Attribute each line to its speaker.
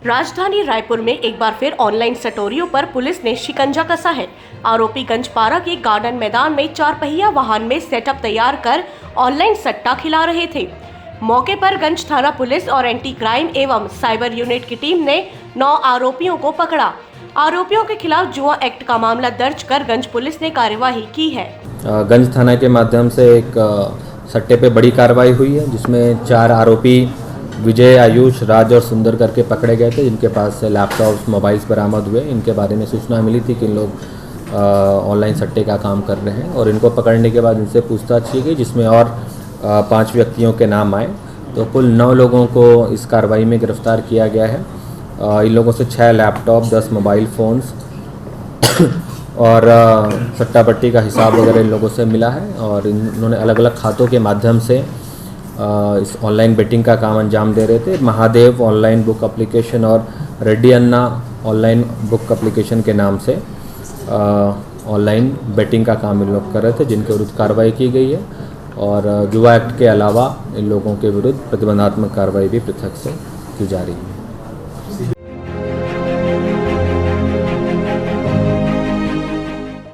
Speaker 1: राजधानी रायपुर में एक बार फिर ऑनलाइन सटोरियों पर पुलिस ने शिकंजा कसा है। आरोपी गंजपारा के गार्डन मैदान में 4 पहिया वाहन में सेटअप तैयार कर ऑनलाइन सट्टा खिला रहे थे। मौके पर गंज थाना पुलिस और एंटी क्राइम एवं साइबर यूनिट की टीम ने 9 आरोपियों को पकड़ा। आरोपियों के खिलाफ जुआ एक्ट का मामला दर्ज कर गंज पुलिस ने कार्यवाही की है।
Speaker 2: गंज थाना के माध्यम से एक सट्टे पे बड़ी कार्रवाई हुई है, जिसमें 4 आरोपी विजय, आयुष, राज और सुंदर करके पकड़े गए थे, जिनके पास से लैपटॉप्स, मोबाइल्स बरामद हुए। इनके बारे में सूचना मिली थी कि इन लोग ऑनलाइन सट्टे का काम कर रहे हैं और इनको पकड़ने के बाद इनसे पूछताछ की गई, जिसमें और 5 व्यक्तियों के नाम आए। तो कुल 9 लोगों को इस कार्रवाई में गिरफ्तार किया गया है। इन लोगों से 6 लैपटॉप, 10 मोबाइल फ़ोन्स और सट्टा पट्टी का हिसाब वगैरह इन लोगों से मिला है और इन्होंने अलग अलग खातों के माध्यम से इस ऑनलाइन बेटिंग का काम अंजाम दे रहे थे। महादेव ऑनलाइन बुक एप्लीकेशन और रेड्डी अन्ना ऑनलाइन बुक एप्लीकेशन के नाम से ऑनलाइन बेटिंग का काम इन लोग कर रहे थे, जिनके विरुद्ध कार्रवाई की गई है। और जुआ एक्ट के अलावा इन लोगों के विरुद्ध प्रतिबंधात्मक कार्रवाई भी पृथक से की जा रही है।